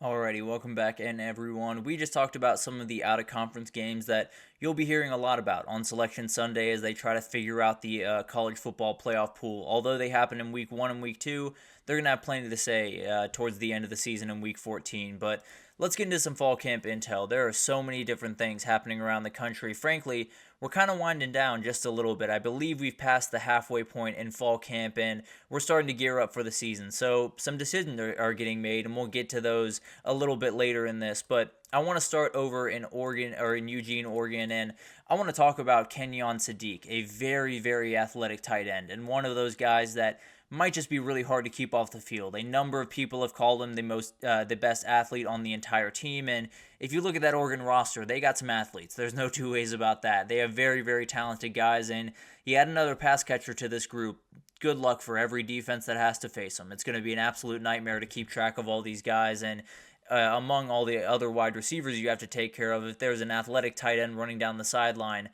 Alrighty, welcome back in everyone. We just talked about some of the out-of-conference games that you'll be hearing a lot about on Selection Sunday as they try to figure out the college football playoff pool. Although they happen in Week 1 and Week 2, they're going to have plenty to say towards the end of the season in Week 14. But let's get into some fall camp intel. There are so many different things happening around the country. Frankly, we're kind of winding down just a little bit. I believe we've passed the halfway point in fall camp and we're starting to gear up for the season. So some decisions are getting made and we'll get to those a little bit later in this. But I want to start over in Oregon or in Eugene, Oregon, and I want to talk about Kenyon Sadiq, a very, very athletic tight end and one of those guys that might just be really hard to keep off the field. A number of people have called him the best athlete on the entire team, and if you look at that Oregon roster, they got some athletes. There's no two ways about that. They have very, very talented guys, and he add another pass catcher to this group. Good luck for every defense that has to face him. It's going to be an absolute nightmare to keep track of all these guys, and among all the other wide receivers you have to take care of, if there's an athletic tight end running down the sideline,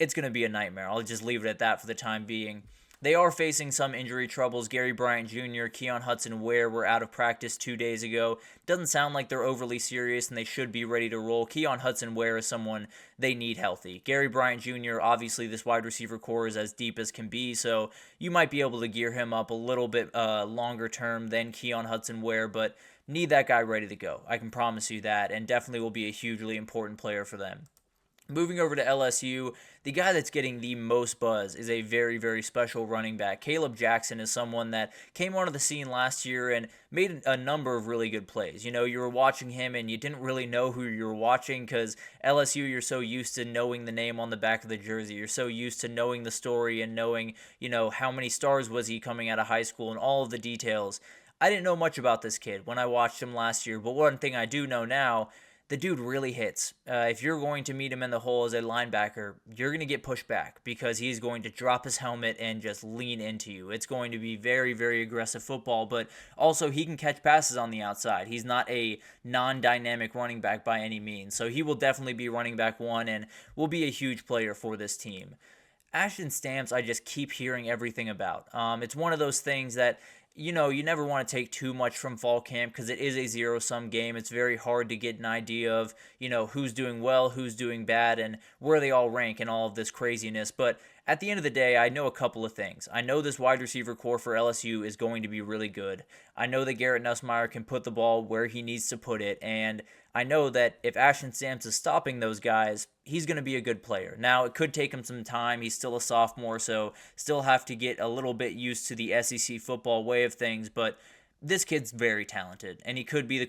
it's going to be a nightmare. I'll just leave it at that for the time being. They are facing some injury troubles. Gary Bryant Jr., Keon Hudson-Ware were out of practice 2 days ago. Doesn't sound like they're overly serious and they should be ready to roll. Keon Hudson-Ware is someone they need healthy. Gary Bryant Jr., obviously this wide receiver core is as deep as can be, so you might be able to gear him up a little bit longer term than Keon Hudson-Ware, but need that guy ready to go. I can promise you that, and definitely will be a hugely important player for them. Moving over to LSU, the guy that's getting the most buzz is a very, very special running back. Caleb Jackson is someone that came onto the scene last year and made a number of really good plays. You know, you were watching him and you didn't really know who you were watching because LSU, you're so used to knowing the name on the back of the jersey. You're so used to knowing the story and knowing, how many stars was he coming out of high school and all of the details. I didn't know much about this kid when I watched him last year, but one thing I do know now, the dude really hits. If you're going to meet him in the hole as a linebacker, you're going to get pushed back because he's going to drop his helmet and just lean into you. It's going to be very, very aggressive football, but also he can catch passes on the outside. He's not a non-dynamic running back by any means, so he will definitely be running back one and will be a huge player for this team. Ashton Stamps, I just keep hearing everything about. It's one of those things that you never want to take too much from fall camp because it is a zero-sum game. It's very hard to get an idea of, who's doing well, who's doing bad, and where they all rank in all of this craziness. But at the end of the day, I know a couple of things. I know this wide receiver core for LSU is going to be really good. I know that Garrett Nussmeier can put the ball where he needs to put it, and I know that if Ashton Stamps is stopping those guys, he's going to be a good player. Now, it could take him some time. He's still a sophomore, so still have to get a little bit used to the SEC football way of things, but this kid's very talented, and he could be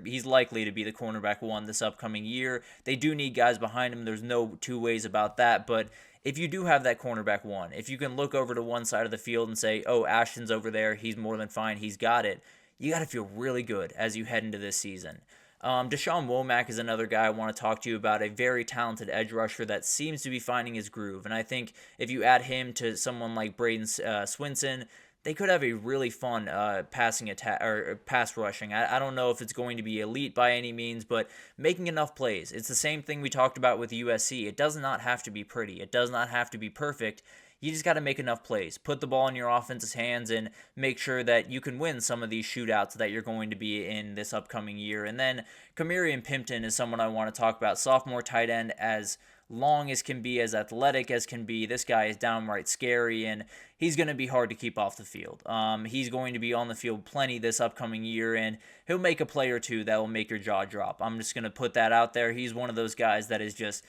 he's likely to be the cornerback one this upcoming year. They do need guys behind him. There's no two ways about that, but if you do have that cornerback one, if you can look over to one side of the field and say, oh, Ashton's over there, he's more than fine, he's got it, you got to feel really good as you head into this season. Deshaun Womack is another guy I want to talk to you about, a very talented edge rusher that seems to be finding his groove. And I think if you add him to someone like Braden Swinson, they could have a really fun passing attack or pass rushing. I don't know if it's going to be elite by any means, but making enough plays. It's the same thing we talked about with USC. It does not have to be pretty. It does not have to be perfect. You just got to make enough plays. Put the ball in your offense's hands and make sure that you can win some of these shootouts that you're going to be in this upcoming year. And then Kamarian Pimpton is someone I want to talk about. Sophomore tight end, as long as can be, as athletic as can be. This guy is downright scary, and he's going to be hard to keep off the field. He's going to be on the field plenty this upcoming year, and he'll make a play or two that will make your jaw drop. I'm just going to put that out there. He's one of those guys that is just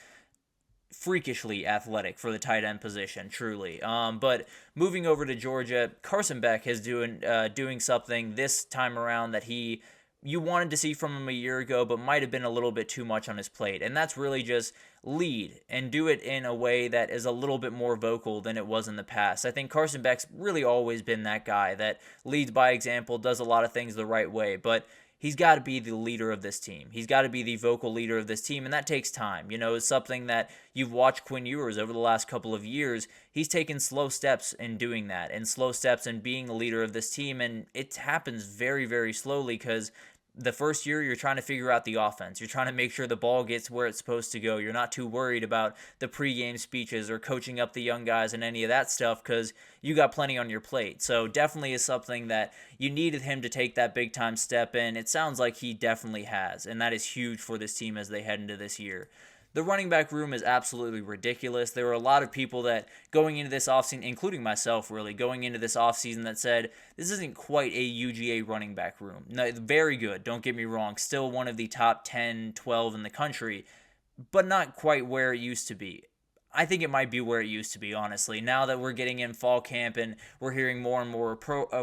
freakishly athletic for the tight end position, truly. But moving over to Georgia, Carson Beck is doing something this time around that you wanted to see from him a year ago, but might have been a little bit too much on his plate. And that's really just lead and do it in a way that is a little bit more vocal than it was in the past. I think Carson Beck's really always been that guy that leads by example, does a lot of things the right way, but he's got to be the leader of this team. He's got to be the vocal leader of this team, and that takes time. It's something that you've watched Quinn Ewers over the last couple of years. He's taken slow steps in doing that, and slow steps in being the leader of this team, and it happens very, very slowly because the first year, you're trying to figure out the offense. You're trying to make sure the ball gets where it's supposed to go. You're not too worried about the pregame speeches or coaching up the young guys and any of that stuff because you got plenty on your plate. So definitely is something that you needed him to take that big time step in. It sounds like he definitely has, and that is huge for this team as they head into this year. The running back room is absolutely ridiculous. There were a lot of people that going into this offseason, including myself really, going into this offseason that said this isn't quite a UGA running back room. No, very good, don't get me wrong. Still one of the top 10, 12 in the country, but not quite where it used to be. I think it might be where it used to be, honestly. Now that we're getting in fall camp and we're hearing more and more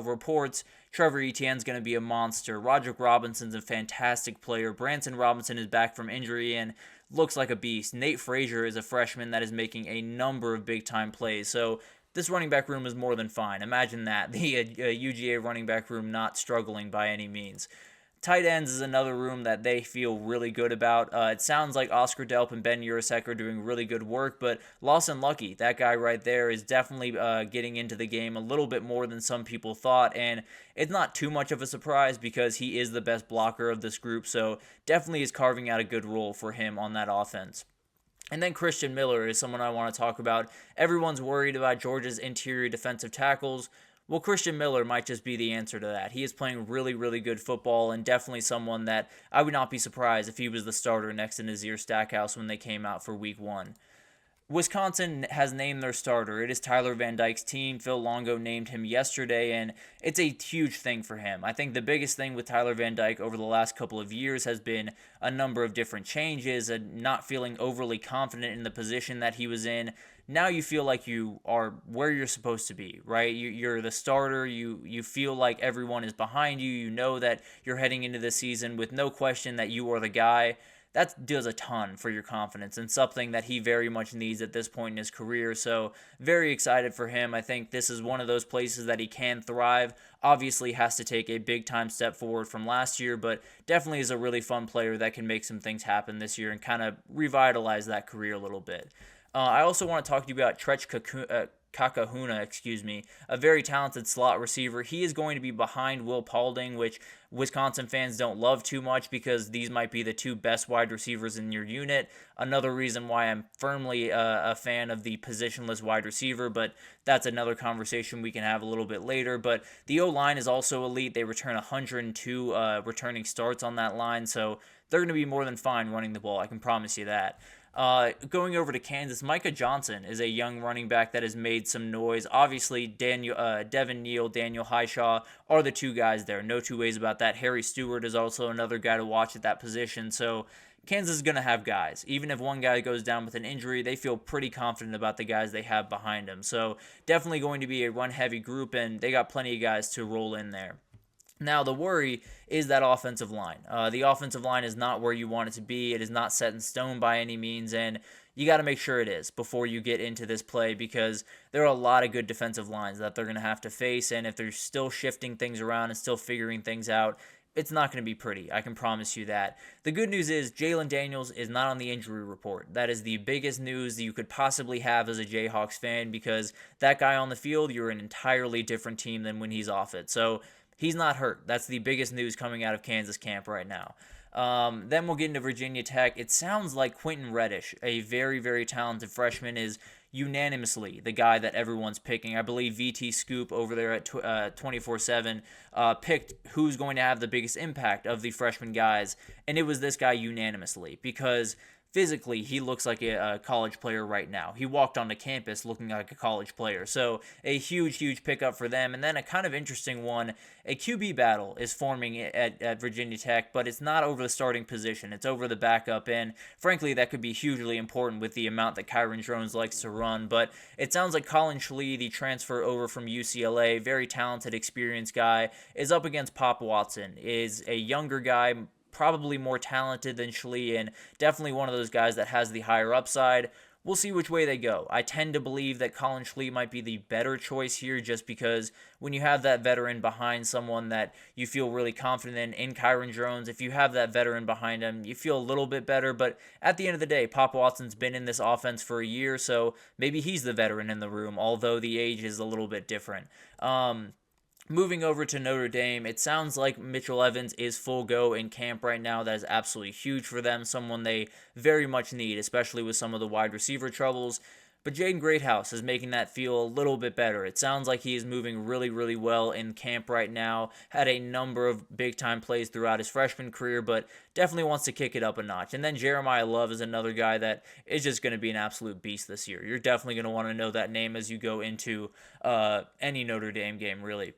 reports, Trevor Etienne's going to be a monster. Roderick Robinson's a fantastic player. Branson Robinson is back from injury and looks like a beast. Nate Frazier is a freshman that is making a number of big-time plays. So this running back room is more than fine. Imagine that, the UGA running back room not struggling by any means. Tight ends is another room that they feel really good about. It sounds like Oscar Delp and Ben Urasek are doing really good work, but Lawson Lucky, that guy right there, is definitely getting into the game a little bit more than some people thought, and it's not too much of a surprise because he is the best blocker of this group, so definitely is carving out a good role for him on that offense. And then Christen Miller is someone I want to talk about. Everyone's worried about Georgia's interior defensive tackles. Well, Christen Miller might just be the answer to that. He is playing really, really good football and definitely someone that I would not be surprised if he was the starter next to Nazir Stackhouse when they came out for week 1. Wisconsin has named their starter. It is Tyler Van Dyke's team. Phil Longo named him yesterday, and it's a huge thing for him. I think the biggest thing with Tyler Van Dyke over the last couple of years has been a number of different changes and not feeling overly confident in the position that he was in. Now you feel like you are where you're supposed to be, right? You're the starter. You feel like everyone is behind you. You know that you're heading into the season with no question that you are the guy. That does a ton for your confidence and something that he very much needs at this point in his career. So very excited for him. I think this is one of those places that he can thrive. Obviously has to take a big time step forward from last year, but definitely is a really fun player that can make some things happen this year and kind of revitalize that career a little bit. I also want to talk to you about Trech Kakahuna, a very talented slot receiver. He is going to be behind Will Paulding, which Wisconsin fans don't love too much because these might be the two best wide receivers in your unit. Another reason why I'm firmly a fan of the positionless wide receiver, but that's another conversation we can have a little bit later. But the O-line is also elite. They return 102 returning starts on that line, so they're going to be more than fine running the ball. I can promise you that. Going over to Kansas, Micah Johnson is a young running back that has made some noise. Obviously, Devin Neal, Daniel Highshaw are the two guys there. No two ways about that. Harry Stewart is also another guy to watch at that position. So Kansas is going to have guys. Even if one guy goes down with an injury, they feel pretty confident about the guys they have behind them. So definitely going to be a run-heavy group, and they got plenty of guys to roll in there. Now, the worry is that offensive line. The offensive line is not where you want it to be. It is not set in stone by any means, and you got to make sure it is before you get into this play because there are a lot of good defensive lines that they're going to have to face, and if they're still shifting things around and still figuring things out, it's not going to be pretty. I can promise you that. The good news is Jalen Daniels is not on the injury report. That is the biggest news that you could possibly have as a Jayhawks fan because that guy on the field, you're an entirely different team than when he's off it. So he's not hurt. That's the biggest news coming out of Kansas camp right now. Then we'll get into Virginia Tech. It sounds like Quentin Reddish, a very, very talented freshman, is unanimously the guy that everyone's picking. I believe VT Scoop over there at 24/7 picked who's going to have the biggest impact of the freshman guys, and it was this guy unanimously because physically, he looks like a college player right now. He walked onto campus looking like a college player. So a huge, huge pickup for them. And then a kind of interesting one, a QB battle is forming at Virginia Tech, but it's not over the starting position. It's over the backup. And frankly, that could be hugely important with the amount that Kyron Drones likes to run. But it sounds like Colin Schlee, the transfer over from UCLA, very talented, experienced guy, is up against Pop Watson, is a younger guy, probably more talented than Schlee, and definitely one of those guys that has the higher upside. We'll see which way they go. I tend to believe that Colin Schlee might be the better choice here just because when you have that veteran behind someone that you feel really confident in Kyron Drones, if you have that veteran behind him, you feel a little bit better. But at the end of the day, Pop Watson's been in this offense for a year, so maybe he's the veteran in the room, although the age is a little bit different. Moving over to Notre Dame, it sounds like Mitchell Evans is full go in camp right now. That is absolutely huge for them, someone they very much need, especially with some of the wide receiver troubles. But Jaden Greathouse is making that feel a little bit better. It sounds like he is moving really, really well in camp right now. Had a number of big-time plays throughout his freshman career, but definitely wants to kick it up a notch. And then Jeremiah Love is another guy that is just going to be an absolute beast this year. You're definitely going to want to know that name as you go into any Notre Dame game, really.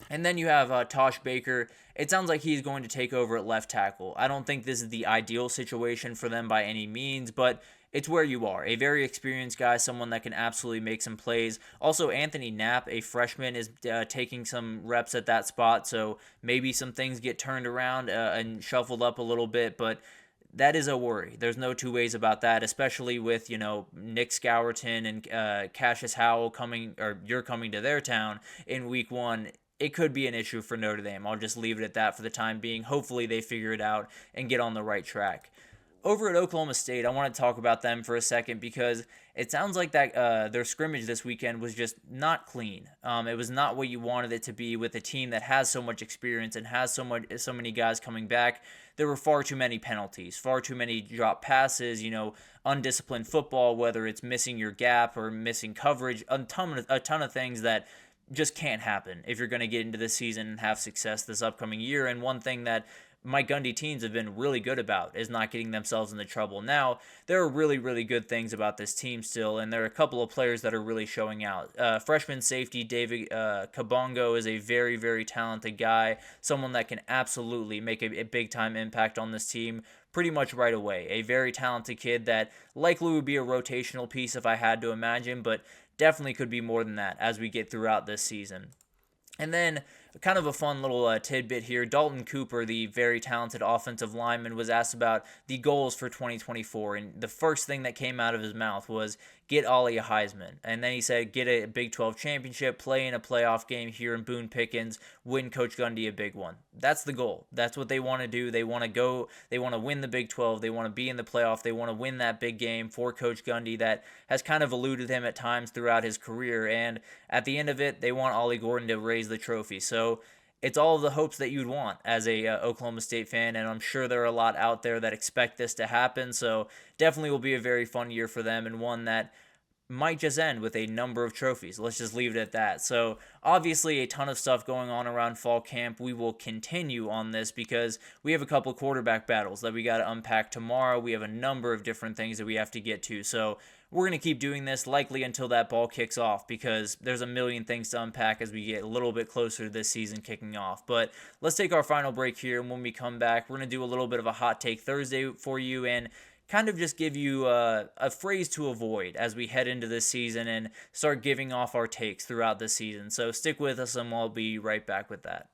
And then you have Tosh Baker. It sounds like he's going to take over at left tackle. I don't think this is the ideal situation for them by any means, but it's where you are. A very experienced guy, someone that can absolutely make some plays. Also, Anthony Knapp, a freshman, is taking some reps at that spot, so maybe some things get turned around and shuffled up a little bit, but that is a worry. There's no two ways about that, especially with, Nick Scourton and Cassius Howell you're coming to their town in week one. It could be an issue for Notre Dame. I'll just leave it at that for the time being. Hopefully they figure it out and get on the right track. Over at Oklahoma State, I want to talk about them for a second because it sounds like that their scrimmage this weekend was just not clean. It was not what you wanted it to be with a team that has so much experience and has so many guys coming back. There were far too many penalties, far too many drop passes, undisciplined football, whether it's missing your gap or missing coverage, a ton of things that just can't happen if you're going to get into this season and have success this upcoming year. And one thing that Mike Gundy teams have been really good about is not getting themselves into trouble. Now, there are really, really good things about this team still, and there are a couple of players that are really showing out. Freshman safety David Kabongo is a very, very talented guy, someone that can absolutely make a big-time impact on this team pretty much right away. A very talented kid that likely would be a rotational piece if I had to imagine, but definitely could be more than that as we get throughout this season. And then kind of a fun little tidbit here. Dalton Cooper, the very talented offensive lineman, was asked about the goals for 2024. And the first thing that came out of his mouth was get Ollie a Heisman. And then he said get a Big 12 championship, play in a playoff game here in Boone Pickens, win Coach Gundy a big one. That's the goal. That's what they want to do. They want to win the Big 12. They want to be in the playoff. They want to win that big game for Coach Gundy that has kind of eluded him at times throughout his career. And at the end of it, they want Ollie Gordon to raise the trophy. So it's all of the hopes that you'd want as a Oklahoma State fan, and I'm sure there are a lot out there that expect this to happen. So definitely will be a very fun year for them, and one that might just end with a number of trophies. Let's just leave it at that. So obviously a ton of stuff going on around fall camp. We will continue on this because we have a couple quarterback battles that we got to unpack tomorrow. We have a number of different things that we have to get to. So we're going to keep doing this likely until that ball kicks off because there's a million things to unpack as we get a little bit closer to this season kicking off. But let's take our final break here, and when we come back, we're going to do a little bit of a Hot Take Thursday for you and kind of just give you a phrase to avoid as we head into this season and start giving off our takes throughout the season. So stick with us and we'll be right back with that.